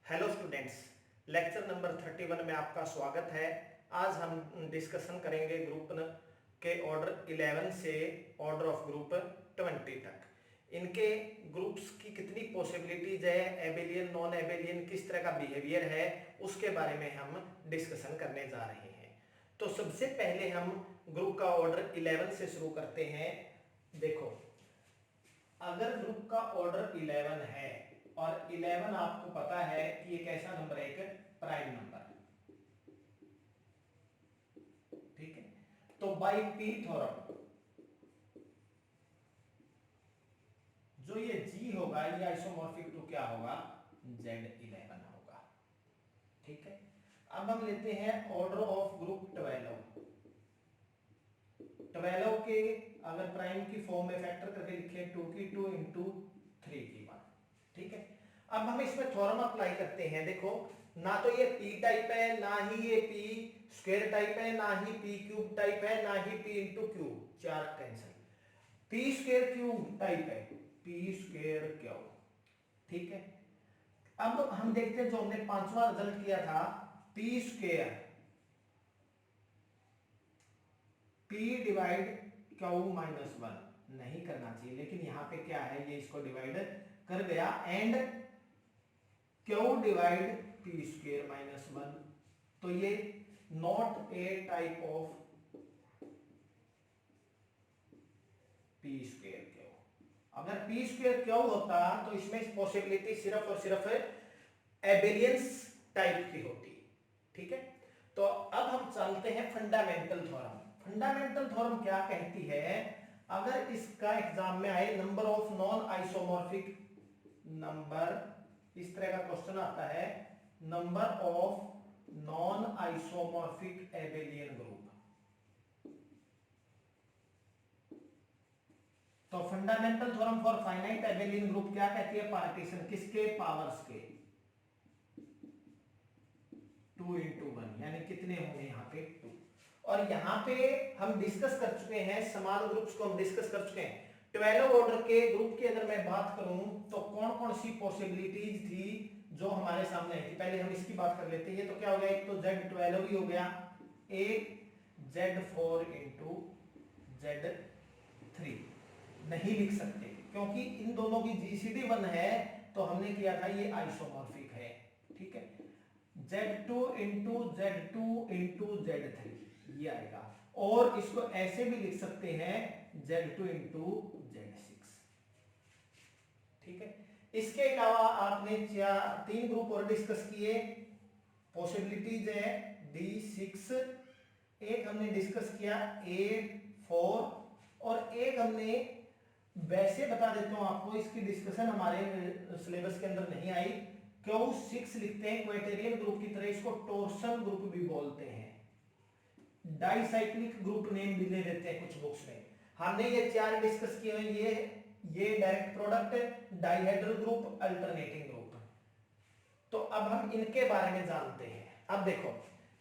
Hello students, lecture number 31 में आपका स्वागत है। आज हम डिस्कशन करेंगे ग्रुप के ऑर्डर 11 से ऑर्डर ऑफ ग्रुप 20 तक। इनके ग्रुप्स की कितनी पॉसिबिलिटीज है, एबेलियन नॉन एबेलियन किस तरह का बिहेवियर है, उसके बारे में हम डिस्कशन करने जा रहे हैं। तो सबसे पहले हम ग्रुप का ऑर्डर 11 से शुरू करते हैं। देखो, अगर ग्रुप का ऑर्डर 11 है और 11 आपको पता है कि ये कैसा नंबर है, एक प्राइम नंबर, ठीक है। तो बाय पी थ्योरम जो ये जी होगा ये आइसोमॉर्फिक टू क्या होगा, Z11 होगा, ठीक है। अब हम लेते हैं ऑर्डर ऑफ ग्रुप 12 के अगर प्राइम की फॉर्म में फैक्टर करके लिखे 2 की 2 इंटू 3 की 1, ठीक है। अब हम इसमें थ्योरम अप्लाई करते हैं। देखो, ना तो ये p टाइप है, ना ही ये p स्क्वायर टाइप है, ना ही p क्यूब टाइप है, ना ही p इंटू क्यूब, चार cancel. p square cube type है, p स्क्वायर क्यूब, ठीक है। अब हम देखते हैं जो हमने पांचवा रिजल्ट किया था, p square p divide Q minus 1 नहीं करना चाहिए, लेकिन यहां पे क्या है, ये इसको डिवाइड कर गया, and Q divide P square minus 1। तो ये not a type of P square Q. अगर पी स्क्वायर क्यू होता तो इसमें पॉसिबिलिटी सिर्फ और सिर्फ एबेलियंस टाइप की होती, ठीक है। तो अब हम चलते हैं फंडामेंटल थ्योरम। फंडामेंटल थ्योरम क्या कहती है, अगर इसका एग्जाम में आए number of non isomorphic number, इस तरह का क्वेश्चन आता है, number of non isomorphic abelian group. तो fundamental theorem for finite abelian group क्या कहती है, पार्टीशन किसके, पावर्स के 2 इंटू 1, यानी कितने होंगे यहाँ पे 2। और यहाँ पे हम डिस्कस कर चुके हैं, समान ग्रुप्स को हम डिस्कस कर चुके हैं। 12 ऑर्डर के ग्रुप की अगर मैं बात करूं तो कौन कौन सी पॉसिबिलिटीज थी जो हमारे सामने आई थी। पहले हम इसकी बात कर लेते हैं। तो क्या हो गया, एक तो Z12 ही हो गया, एक Z4 इंटू Z3 नहीं लिख सकते क्योंकि इन दोनों की GCD 1 है, तो हमने किया था ये आइसोमॉर्फिक है, ठीक है। Z2 into Z2 into Z3 ये आएगा, और इसको ऐसे भी लिख सकते हैं Z2 इंटू Z6, ठीक है। इसके अलावा आपने तीन ग्रुप और डिस्कस किए, पॉसिबिलिटीज है D6, एक हमने डिस्कस किया A4, और एक हमने, वैसे बता देता हूं आपको, इसकी डिस्कशन हमारे सिलेबस के अंदर नहीं आई, Q6 लिखते हैं क्वाटेरियन ग्रुप की तरह, इसको टोर्सन ग्रुप भी बोलते हैं, डाइसाइक्लिक ग्रुप नेम भी ले देते हैं कुछ बुक्स में। हमने ये चार डिस्कस किए हैं, ये direct product, dihedral group, alternating group. तो अब हम इनके बारे में जानते हैं। अब देखो,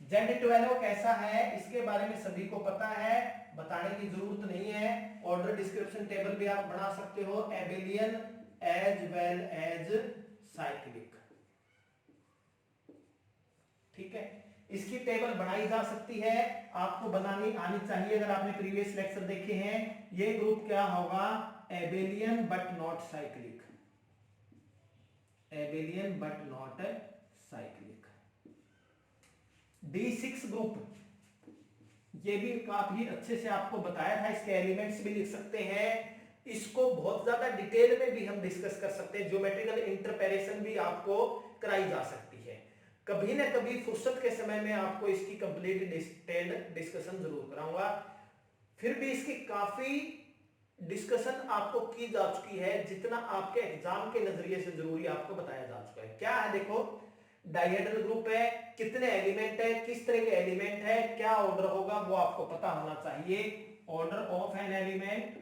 Z12 कैसा है इसके बारे में सभी को पता है, बताने की जरूरत नहीं है। ऑर्डर डिस्क्रिप्शन टेबल भी आप बना सकते हो, abelian as well as cyclic, ठीक है। इसकी टेबल बनाई जा सकती है, आपको बनानी आनी चाहिए। अगर आपने प्रीवियस लेक्चर देखे हैं, ये ग्रुप क्या होगा, Abelian but not cyclic, Abelian but not cyclic. D6 group, ये भी काफी अच्छे से आपको बताया था, इसके एलिमेंट्स भी लिख सकते हैं, इसको बहुत ज्यादा डिटेल में भी हम डिस्कस कर सकते हैं, ज्योमेट्रिकल इंटरप्रेशन भी आपको कराई जा सकती है। कभी ना कभी फुर्सत के समय में आपको इसकी कंप्लीट डिटेल्ड डिस्कशन जरूर कराऊंगा। फिर भी इसकी काफी डिस्कशन आपको की जा चुकी है, जितना आपके एग्जाम के नजरिए से जरूरी आपको बताया जा चुका है। क्या है, देखो, डाइहेड्रल ग्रुप है, कितने एलिमेंट है, किस तरह के एलिमेंट है, क्या ऑर्डर होगा वो आपको पता होना चाहिए। ऑर्डर ऑफ एन एलिमेंट,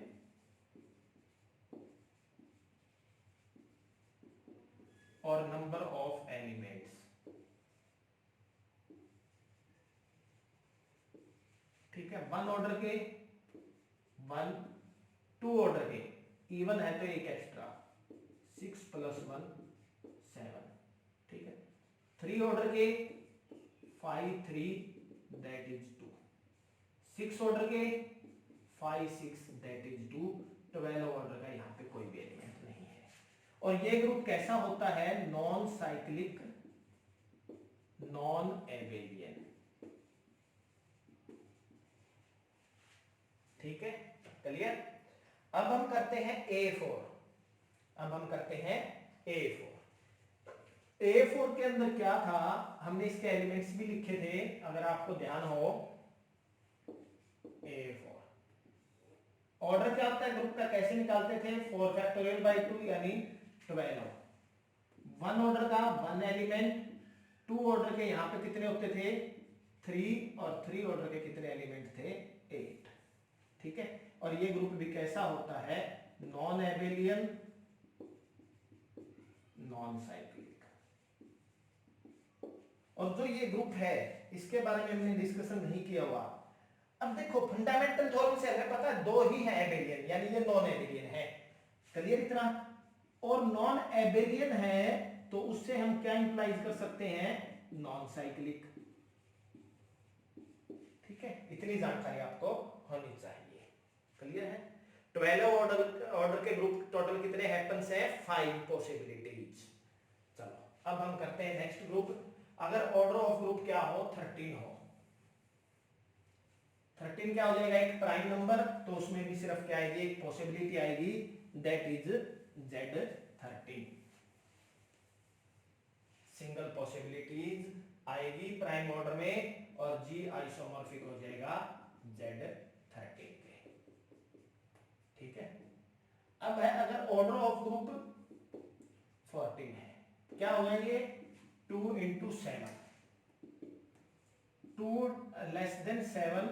और नंबर ऑफ एलिमेंट्स, ठीक है। 1 ऑर्डर के 1, 2 ऑर्डर के, इवन है तो एक एक्स्ट्रा, 6 + 1 7, ठीक है। 3 ऑर्डर के 5 3 दैट इज 2, 6 ऑर्डर के 5 6 दैट इज 2, 12 ऑर्डर का यहाँ पे कोई भी एलिमेंट नहीं है। और ये ग्रुप कैसा होता है? Non cyclic, non Abelian. ठीक है, क्लियर? अब हम करते हैं A4। अब हम करते हैं A4। A4 के अंदर क्या था, हमने इसके एलिमेंट्स भी लिखे थे, अगर आपको ध्यान हो। A4 ऑर्डर क्या होता है ग्रुप का, कैसे निकालते थे? 4 फैक्टोरियल बाई 2 यानी 12। 1 ऑर्डर का 1 एलिमेंट, 2 ऑर्डर के यहां पे कितने होते थे? 3, और 3 ऑर्डर के कितने एलिमेंट थे? 8। ठीक है, और ये ग्रुप भी कैसा होता है? Non Abelian, non cyclic. और जो ये ग्रुप है इसके बारे में हमने डिस्कशन नहीं किया हुआ। अब देखो फंडामेंटल थ्योरम से हमें पता है 2 ही है एबेलियन, यानी ये नॉन एबेलियन है। क्लियर इतना? और नॉन एबेलियन है तो उससे हम क्या इंप्लाइज कर सकते हैं? Non cyclic. ठीक है, इतनी जानकारी आपको होनी चाहिए। क्लियर है? 12 ऑर्डर के ग्रुप टोटल कितने हैपेंस है? 5 पॉसिबिलिटीज। चलो अब हम करते हैं नेक्स्ट ग्रुप। अगर ऑर्डर ऑफ ग्रुप क्या हो? 13 हो। 13 क्या हो जाएगा? एक प्राइम नंबर, तो उसमें भी सिर्फ क्या आएगी? एक पॉसिबिलिटी आएगी, that is Z13। Single possibilities आएगी प्राइम ऑर्डर में, और G आइसोमॉर्फिक हो जाएगा Z13 के। ठीक है, अब है अगर ऑर्डर ऑफ ग्रुप 14 है, क्या होगा ये? 2 into 7, 2 less than 7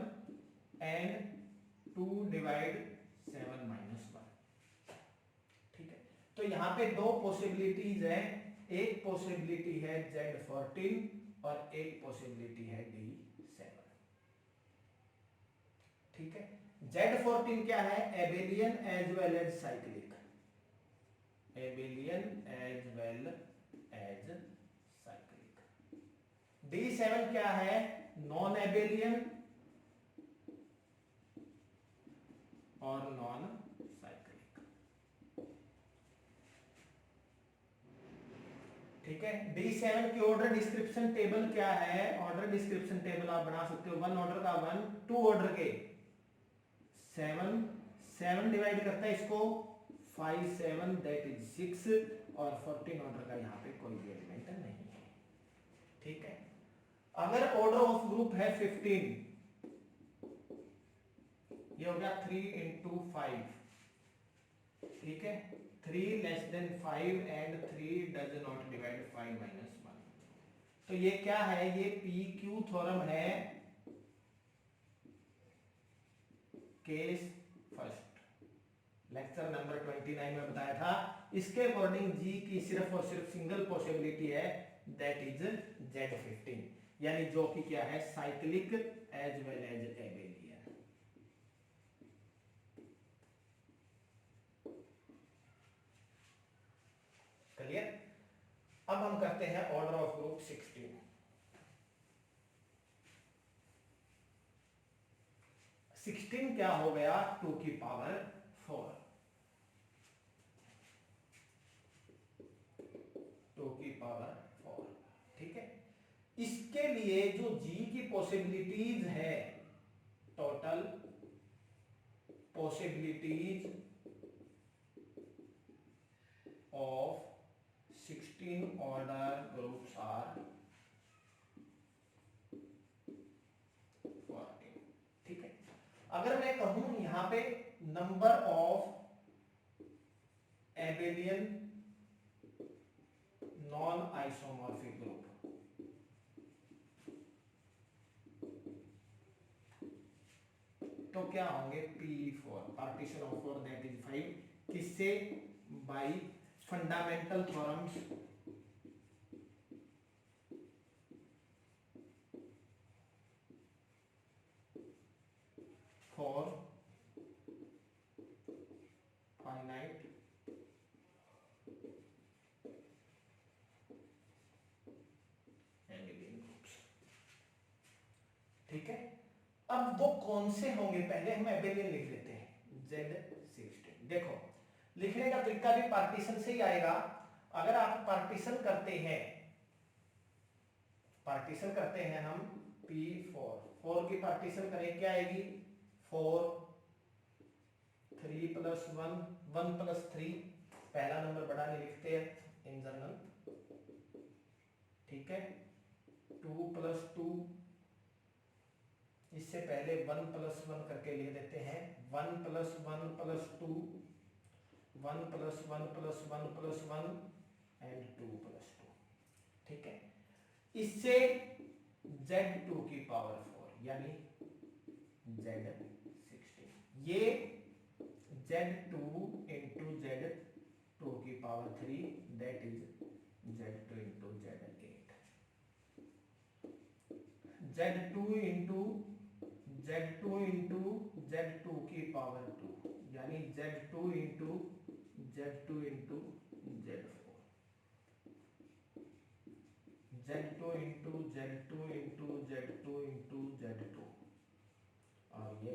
and 2 divide 7 minus 1। ठीक है, तो यहां पे 2 पॉसिबिलिटीज है। एक पॉसिबिलिटी है Z14 और एक पॉसिबिलिटी है D7। ठीक है, Z14 क्या है? Abelian as well as cyclic. Abelian as well as cyclic. D7 क्या है? नॉन एबेलियन और नॉन साइक्लिक। ठीक है, D7 की ऑर्डर डिस्क्रिप्शन टेबल क्या है? ऑर्डर डिस्क्रिप्शन टेबल आप बना सकते हो। 1 ऑर्डर का 1, 2 ऑर्डर के 7, 7 डिवाइड करता है इसको 5 7 दैट इज 6, और 14 ऑर्डर का यहाँ पे कोई भी एलिमेंट नहीं है। ठीक है, अगर ऑर्डर ऑफ ग्रुप है 15, ये हो गया 3 into 5। ठीक है, 3 less than 5 and 3 does not divide 5 minus 1। तो ये क्या है? ये PQ थ्योरम है, केस फर्स्ट, लेक्चर नंबर 29 में बताया था। इसके अकॉर्डिंग G की सिर्फ और सिर्फ सिंगल पॉसिबिलिटी है, दैट इज Z15, यानी जो कि क्या है? Cyclic as well as abelian. Clear? अब हम करते हैं ऑर्डर ऑफ ग्रुप 16। 16 क्या हो गया? 2 की पावर 4, 2 की पावर 4। ठीक है, इसके लिए जो G की पॉसिबिलिटीज है, total possibilities of 16 order groups are 14। ठीक है, अगर मैं कहूं यहां पे number of abelian non isomorphic group, तो क्या होंगे? P4, partition of 4 that is 5। किससे? By fundamental theorems for finite ठीक है, अब वो कौन से होंगे, पहले हम एबेलियन लिख लेते हैं, Z16। देखो लिखने का तरीका भी पार्टीशन से ही आएगा। अगर आप पार्टीशन करते हैं हम P4, 4 की पार्टीशन करें क्या आएगी, 4, 3 + 1, 1 + 3, पहला नंबर बड़ा नहीं लिखते हैं इन जनरल, ठीक है, 2 + 2, इससे पहले 1 + 1 करके लिख देते हैं, 1 + 1 + 2, 1 + 1 + 1 + 1 एंड 2 + 2, ठीक है। इससे Z2 की पावर 4 यानी Z16, ये Z2 × Z2 की power 3 that is Z2 × Z8, Z2 × Z2 की पावर 2 यानी Z2 × Z2 × Z4, Z2 × Z2 × Z2 × Z2, और ये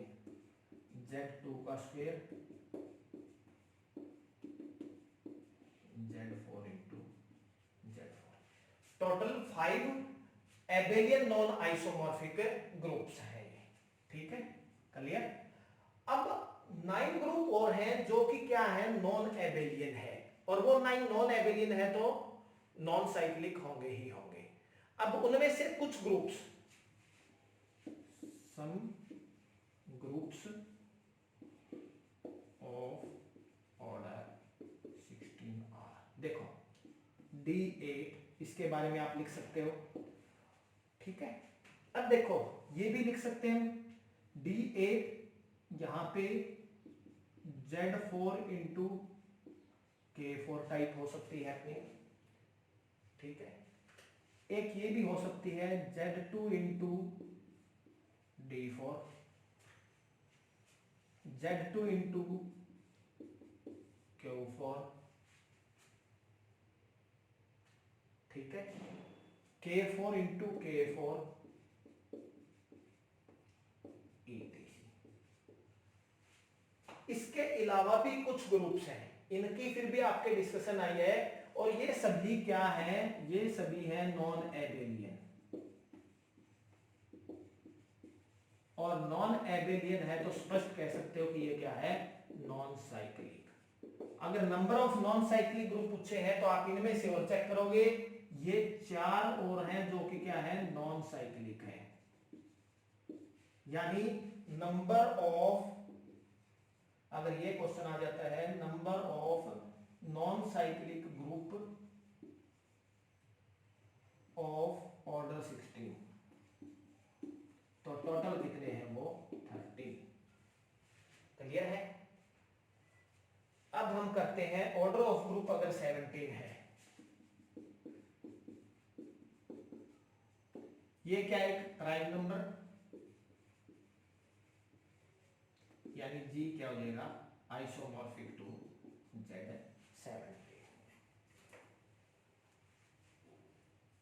Z2 का square Z4 × Z4, total 5 Abelian non isomorphic groups हैं ये, ठीक है, क्लियर। अब 9 ग्रुप और हैं जो कि क्या है, नॉन एबेलियन है, और वो 9 नॉन एबेलियन है तो नॉन साइक्लिक होंगे ही होंगे। अब उनमें से कुछ groups, some groups of order 16R, देखो D8 इसके बारे में आप लिख सकते हो, ठीक है। अब देखो ये भी लिख सकते हैं D8, यहां पे Z4 × K4 टाइप हो सकती है अपनी, ठीक है। एक ये भी हो सकती है Z2 × D4, Z2 × Q4, ठीक है, K4 × K4 ETC। इसके अलावा भी कुछ ग्रुप्स हैं, इनकी फिर भी आपके डिस्कशन आई है, और ये सभी क्या हैं, ये सभी हैं नॉन एबेलियन, और नॉन एबेलियन है तो स्पष्ट कह सकते हो कि ये क्या है, नॉन साइक्लिक। अगर number of non cyclic group पूछे हैं तो आप इनमें से और चेक करोगे, ये 4 और हैं जो कि क्या है, नॉन साइक्लिक है, यानी नंबर ऑफ, अगर ये क्वेश्चन आ जाता है number of non cyclic group of order 16, तो टोटल कितने हैं, वो 30, क्लियर है। अब हम करते हैं ऑर्डर ऑफ ग्रुप अगर 17 है, ये क्या एक प्राइम नंबर, यानी G क्या हो जाएगा, आइसोमॉर्फिक टू Z17,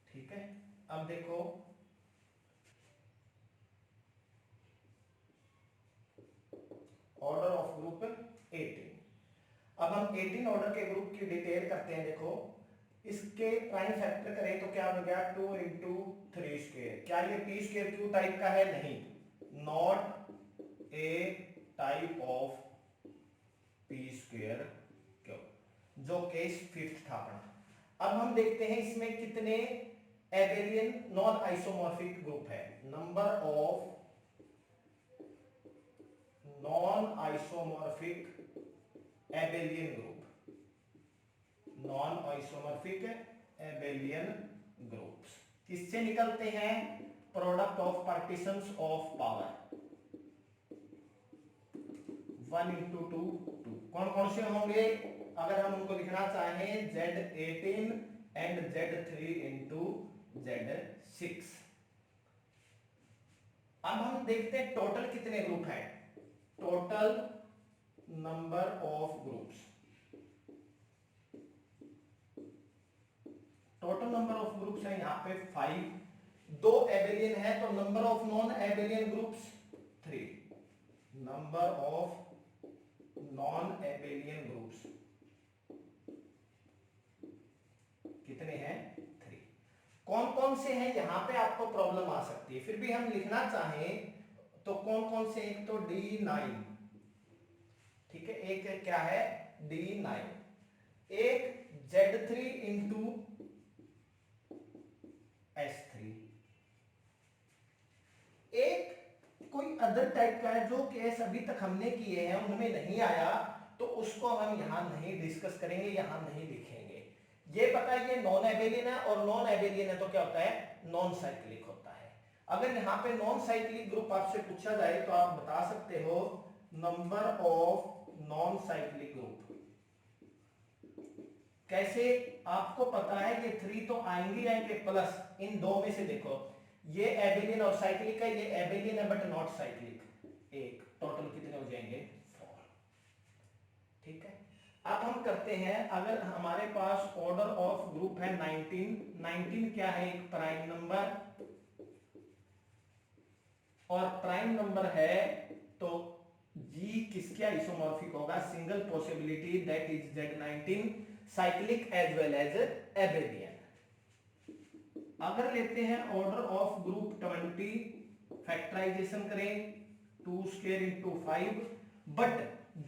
ठीक है। अब देखो ऑर्डर ऑफ ग्रुप 18, अब हम 18 ऑर्डर के ग्रुप की डिटेल करते हैं। देखो इसके प्राइम फैक्टर करें तो क्या हो गया, 2 × 3², क्या ये P² Q टाइप का है, नहीं, not a type of P² Q, जो केस 5th था अपना। अब हम देखते हैं इसमें कितने एबेलियन नॉन आइसोमॉर्फिक ग्रुप है, number of non isomorphic abelian group, non isomorphic Abelian groups किससे निकलते हैं, product of partitions of power, 1 × 2 2, कौन कौन से होंगे, अगर हम उनको लिखना चाहें Z18 एंड Z3 × Z6। अब हम देखते हैं टोटल कितने ग्रुप हैं, total number of groups, total number of groups है यहाँ पे 5, दो एबेलियन है तो number of non abelian groups 3, number of non abelian groups कितने हैं? 3। कौन कौन से हैं यहां पे आपको प्रॉब्लम आ सकती है, फिर भी हम लिखना चाहें तो कौन कौन से? एक तो D9, ठीक है, एक क्या है? D9, एक Z3 इंटू S3, एक कोई अदर टाइप का है जो केस अभी तक हमने किए हैं उनमें नहीं आया, तो उसको हम यहां नहीं डिस्कस करेंगे, यहां नहीं लिखेंगे। ये पता है ये नॉन एबेलियन है, और नॉन एबेलियन है तो क्या होता है? नॉन साइक्लिक होता है। अगर यहाँ पे नॉन साइक्लिक ग्रुप आपसे पूछा जाए तो आप बता सकते हो number of non cyclic group. कैसे? आपको पता है कि 3 तो आएंगे आएंगे, प्लस इन दो में से देखो, ये एबेलियन और साइक्लिक है, ये एबेलियन है बट नॉट साइक्लिक, एक टोटल कितने हो जाएंगे? 4। ठीक है, अब हम करते हैं, अगर हमारे पास ऑर्डर ऑफ ग्रुप है 19 क्या है? एक प्राइम नंबर, और प्राइम नंबर है तो G किसके आइसोमॉर्फिक होगा? Single possibility that is Z19 cyclic as well as abelian. अगर लेते हैं ऑर्डर ऑफ ग्रुप 20, फैक्टराइजेशन करें 2 स्क्वायर इंटू 5, बट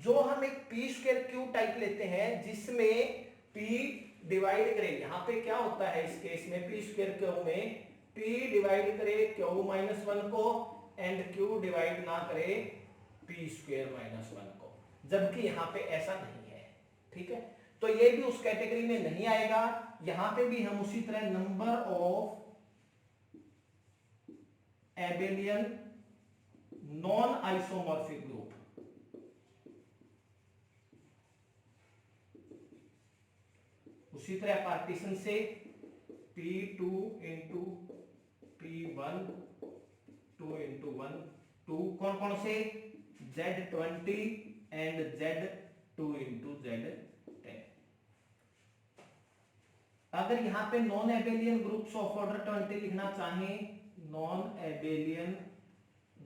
जो हम एक पी स्क्वायर क्यू टाइप लेते हैं जिसमें p डिवाइड करें, यहां पे क्या होता है इस केस में? पी स्क्वायर क्यू में p डिवाइड करे q-1 को एंड q डिवाइड ना करे p स्क्वायर -1 को, जबकि यहां पे ऐसा नहीं है। ठीक है, तो ये भी उस कैटेगरी में नहीं आएगा। यहां पे भी हम उसी तरह number of abelian non isomorphic group, उसी तरह पार्टीशन से P2 इंटू P1 2 इंटू 1 2, कौन कौन से? Z20 and Z2 into Z10। अगर यहां पे non abelian groups of order 20 लिखना चाहें, non abelian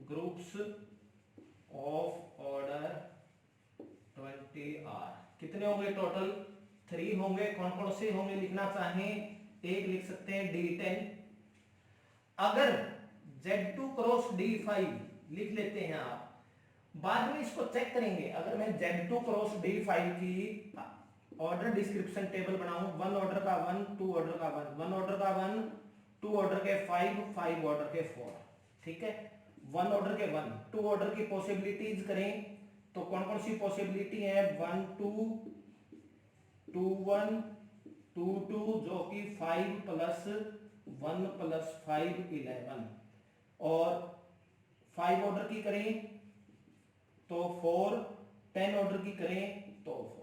groups of order 20 are, कितने होंगे टोटल? 3 होंगे। कौन कौन से होंगे लिखना चाहें? एक लिख सकते हैं D10। अगर Z2 क्रॉस D5 लिख लेते हैं आप, बाद में इसको चेक करेंगे। अगर मैं Z2 क्रॉस D5 की ऑर्डर डिस्क्रिप्शन टेबल बनाऊं, 1 ऑर्डर का 1, 2 ऑर्डर का 1, 1 ऑर्डर का 1, 2 ऑर्डर के 5, 5 ऑर्डर के 4, ठीक है, 1 ऑर्डर के 1, 2 ऑर्डर की पॉसिबिलिटीज करें तो कौन कौन सी पॉसिबिलिटी है? 1 2 2 1 2 2, जो कि 5 प्लस 1 प्लस 5 11, और 5 ऑर्डर की करें तो 4, 10 ऑर्डर की करें तो 4,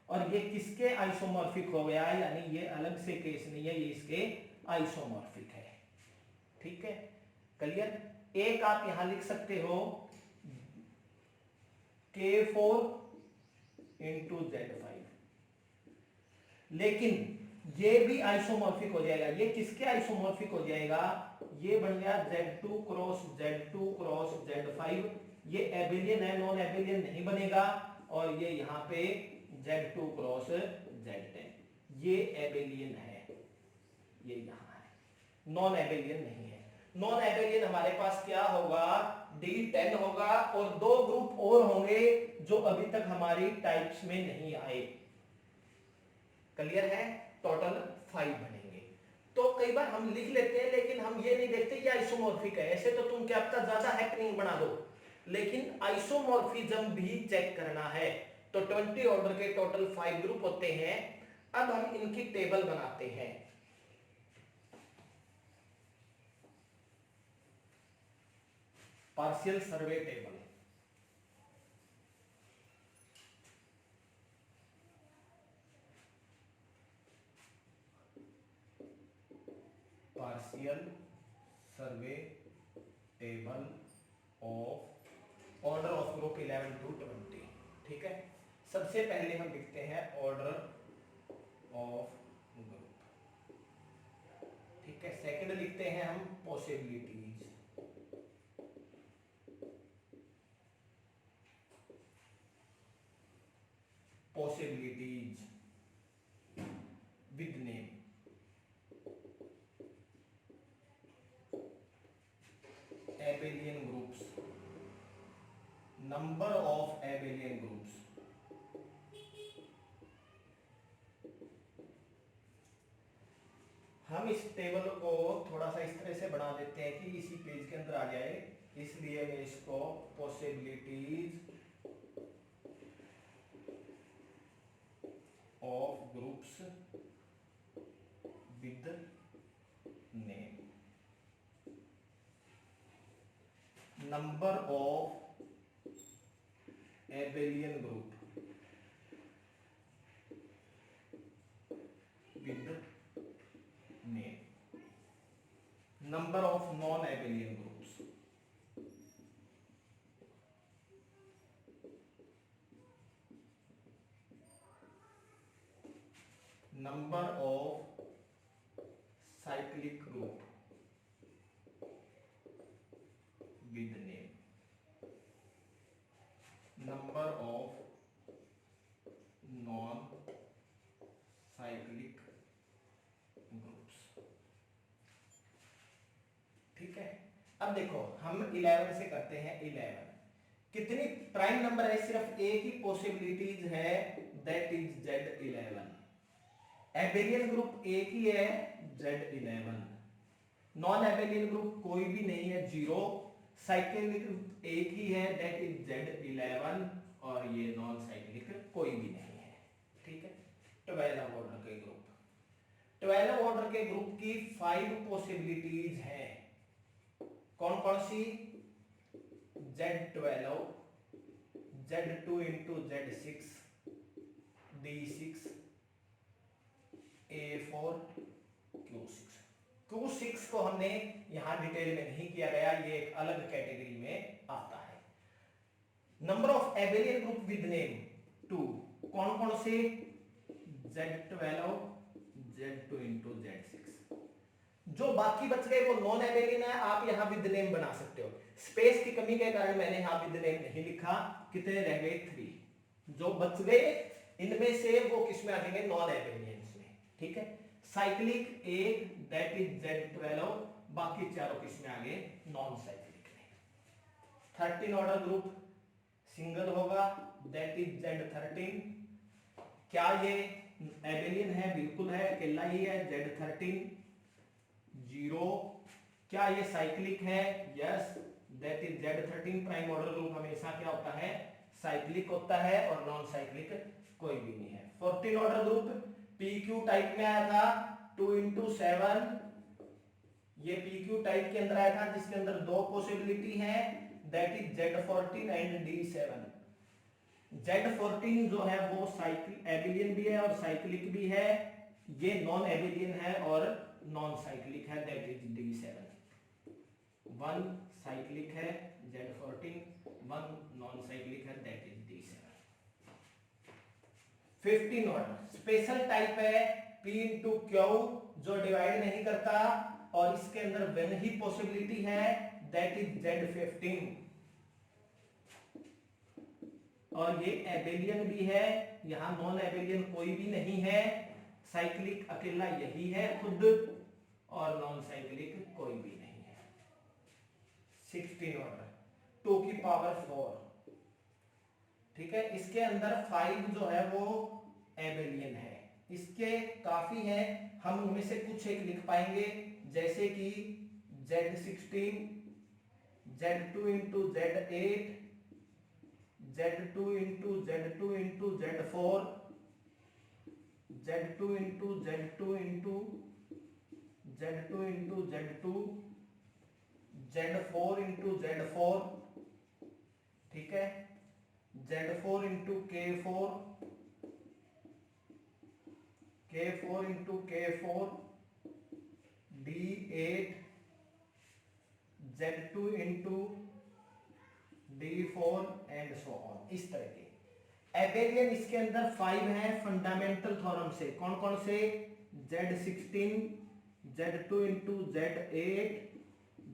और ये किसके आइसोमॉर्फिक हो गया? यानी ये अलग से केस नहीं है, ये इसके आइसोमॉर्फिक है। ठीक है, क्लियर? एक आप यहां लिख सकते हो K4 इंटू Z5, लेकिन ये भी आइसोमॉर्फिक हो जाएगा। ये किसके आइसोमॉर्फिक हो जाएगा? ये बन गया Z2 cross Z2 cross Z5, ये एबेलियन है, नॉन एबेलियन नहीं बनेगा, और ये यहां पे Z2 क्रॉस Z10, ये एबेलियन है, ये यहां है, नॉन एबेलियन नहीं है। नॉन एबेलियन हमारे पास क्या होगा? D10 होगा, और 2 ग्रुप और होंगे जो अभी तक हमारी टाइप्स में नहीं आए। क्लियर है? टोटल 5 बनेंगे। तो कई बार हम लिख लेते हैं लेकिन हम ये नहीं देखते ये आइसोमॉर्फिक है। ऐसे तो तुम क्या पता ज्यादा हैपनिंग बना दो, लेकिन आइसोमॉर्फिज्म भी चेक करना है। तो 20 ऑर्डर के टोटल 5 ग्रुप होते हैं। अब हम इनकी टेबल बनाते हैं। Partial survey table, partial survey table of order of group 11 to 20। ठीक है, सबसे पहले हम लिखते हैं ऑर्डर ऑफ ग्रुप। ठीक है, सेकंड लिखते हैं हम possibilities with name. Abelian groups, number of abelian groups. हम इस टेबल को थोड़ा सा इस तरह से बना देते हैं कि इसी पेज के अंदर आ जाए, इसलिए मैं इसको possibilities of groups with name, number of Abelian group with name, number of non-abelian groups. Number of cyclic group with name. Number of non-cyclic groups. ठीक है, अब देखो हम 11 से करते हैं। 11 कितनी प्राइम नंबर है, सिर्फ एक ही पॉसिबिलिटीज है, that is Z11। Abelian group एक ही है, Z11। नॉन एबेलियन ग्रुप कोई भी नहीं है, 0। साइक्लिक ग्रुप एक ही है, दैट इज Z11, और ये नॉन साइक्लिक कोई भी नहीं है। ठीक है, 12 ऑर्डर के ग्रुप, 12 ऑर्डर के ग्रुप की 5 पॉसिबिलिटीज हैं। कौन कौन सी? Z12, Z2 into Z6, D6, A4, Q6। Q6 को हमने यहां डिटेल में नहीं किया गया, ये एक अलग कैटेगरी में आता है। Number of Abelian group with name 2, कौन कौन से? Z12, Z2 into Z6। जो बाकी बच गए वो नॉन एबेलियन है, आप यहां विद नेम बना सकते हो। स्पेस की कमी के कारण मैंने यहां विद नेम नहीं लिखा। कितने रह गए? 3। जो बच गए इनमें से वो किसमें आ जाएंगे? नॉन एबेलियंस में। ठीक है, साइक्लिक एक, दैट इज Z12, बाकी चारों किसमें आ गए? नॉन साइक्लिक में। 13 ऑर्डर ग्रुप सिंगल होगा, दैट इज Z13। क्या ये एबेलियन है? बिल्कुल है, अकेला ही है, Z13। 0। क्या ये साइक्लिक है? Yes, that is Z13। Prime order group हमेशा क्या होता है? साइक्लिक होता है, और नॉन साइक्लिक कोई भी नहीं है। 14 ऑर्डर ग्रुप PQ टाइप में आया था, 2 into 7। ये PQ टाइप के अंदर आया था, जिसके अंदर 2 पॉसिबिलिटी है, that is Z14 and D7। Z14 जो है वो साइक्लिक एबेलियन भी है और साइक्लिक भी है, ये नॉन एबेलियन है और नॉन साइक्लिक है, दैट इज D7। 1 साइक्लिक है Z14, 1 नॉन साइक्लिक है, that is D7। 15 order special type है, P into Q, जो डिवाइड नहीं करता, और इसके अंदर वन ही पॉसिबिलिटी है, दैट इज Z15। और ये एबेलियन भी है, यहां नॉन एबेलियन कोई भी नहीं है, साइक्लिक अकेला यही है खुद, और नॉन साइक्लिक कोई भी नहीं है। 16 ऑर्डर 2 की पावर 4। ठीक है, इसके अंदर 5 जो है वो एबेलियन है। इसके काफी हैं, हम उनमें से कुछ एक लिख पाएंगे, जैसे कि Z16, Z2 into Z8, Z2 into Z2 into Z4, Z2 into Z2 into Z2 into Z2, Z4 into Z4, ठीक है, Z4 into K4, K4 into K4, D8, Z2 into D4 and so on. इस तरह के Abelian इसके अंदर 5 हैं fundamental theorem से। कौन कौन से? Z16, Z2 into Z8,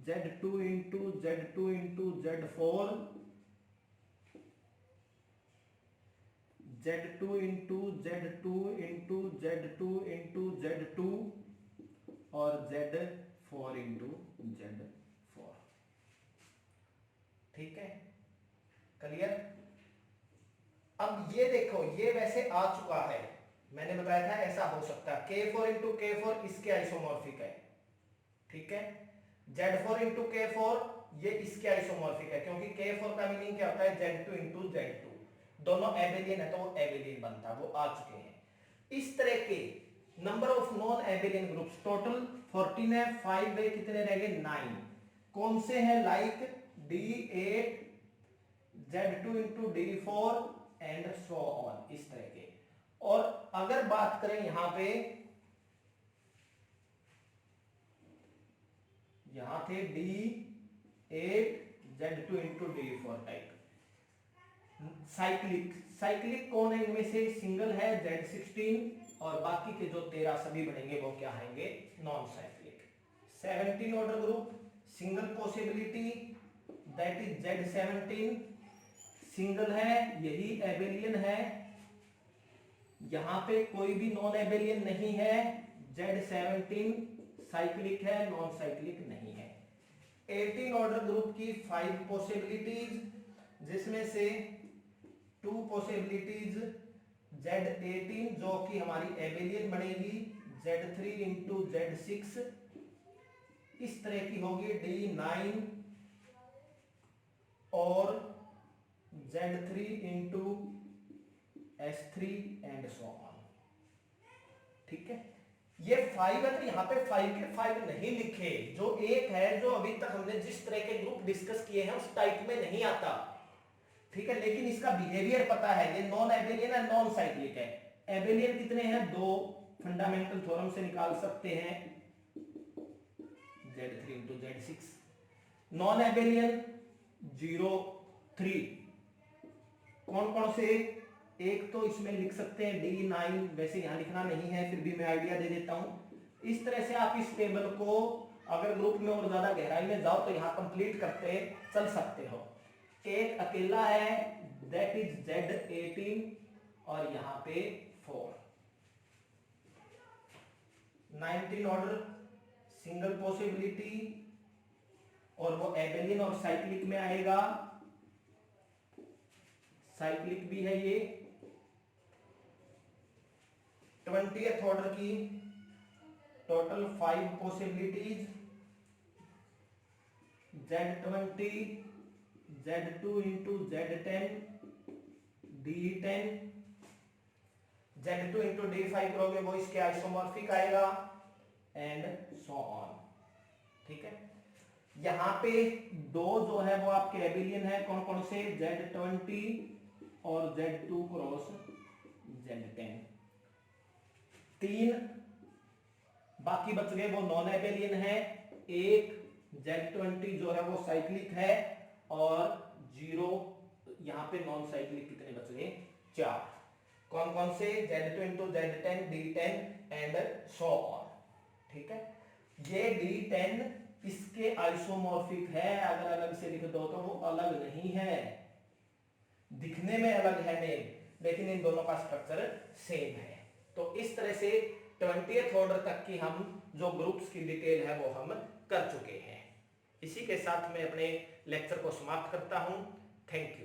Z2 into Z2 into Z4, Z2 into Z2 into Z2 into Z2 और Z4 इंटू Z4। ठीक है, क्लियर। अब ये देखो, ये वैसे आ चुका है, मैंने बताया था ऐसा हो सकता है। K4 इंटू K4 इसके आइसोमॉर्फिक है, ठीक है। Z4 इंटू K4 ये इसके आइसोमॉर्फिक है, क्योंकि K4 का मीनिंग क्या होता है, Z2 इंटू Z2, दोनों एबेलियन है तो वो एबेलियन बनता है, वो आ चुके हैं। इस तरह के number of non abelian groups total 14 है, 5 है, कितने रह गए 9। कौन से हैं, like D8, Z2 into D4 and so on, इस तरह के। और अगर बात करें यहां पे, यहां थे D8 Z2 into D4 type. Cyclic, cyclic कौन है इनमें से, सिंगल है Z16, और बाकी के जो 13 सभी बनेंगे वो क्या आएंगे, non cyclic. 17 order group, single possibility, that is Z17, single है, यही एबेलियन है, यहां पे कोई भी नॉन एबेलियन नहीं है। Z17 साइक्लिक है, नॉन साइक्लिक नहीं है। 18 ऑर्डर ग्रुप की 5 पॉसिबिलिटीज, जिसमें से 2 पॉसिबिलिटीज Z18 जो कि हमारी एबेलियन बनेगी, Z3 इंटू Z6 इस तरह की होगी, D9 और Z3 into S3 and so on. ठीक है, ये 5 है, तो यहां पे 5 के 5 नहीं लिखे, जो एक है, जो अभी तक हमने जिस तरह के ग्रुप डिस्कस किए हैं उस टाइप में नहीं आता। ठीक है, लेकिन इसका बिहेवियर पता है, ये नॉन एबेलियन है, नॉन साइक्लिक है। एबेलियन कितने हैं, 2, फंडामेंटल थ्योरम से निकाल सकते हैं, Z3 into Z6। Non Abelian 0, 3, कौन कौन से, एक तो इसमें लिख सकते हैं D9, वैसे यहां लिखना नहीं है, फिर भी मैं आइडिया दे देता हूं। इस तरह से आप इस टेबल को अगर ग्रुप में और ज्यादा गहराई में जाओ तो यहां कंप्लीट करते चल सकते हो। एक अकेला है, दैट इज Z18, और यहां पे 4। 19 ऑर्डर सिंगल पॉसिबिलिटी, और वो एबेलियन और साइक्लिक में आएगा, साइक्लिक भी है ये। 20th ऑर्डर की total 5 possibilities, Z20, Z2 into Z10, D10, Z2 into D5 करोगे वो इसके आइसोमॉर्फिक आएगा, एंड सो ऑन। ठीक है, यहां पे 2 जो है वो आपके एबेलियन है, कौन कौन से, Z20 और Z2 क्रॉस Z10। 3 बाकी बच गए वो नॉन एबेलियन है, एक Z20 जो है वो साइक्लिक है, और 0 यहां पे नॉन साइक्लिक कितने बच गए, 4। कौन कौन से, Z2 into Z10, D10 and so on. ठीक है, ये D10 इसके आइसोमॉर्फिक है, अगर अलग से लिख दो तो वो अलग नहीं है, दिखने में अलग है नेम, लेकिन इन दोनों का स्ट्रक्चर सेम है। तो इस तरह से 20th ऑर्डर तक की हम जो ग्रुप्स की डिटेल है वो हम कर चुके हैं। इसी के साथ मैं अपने लेक्चर को समाप्त करता हूं। Thank you.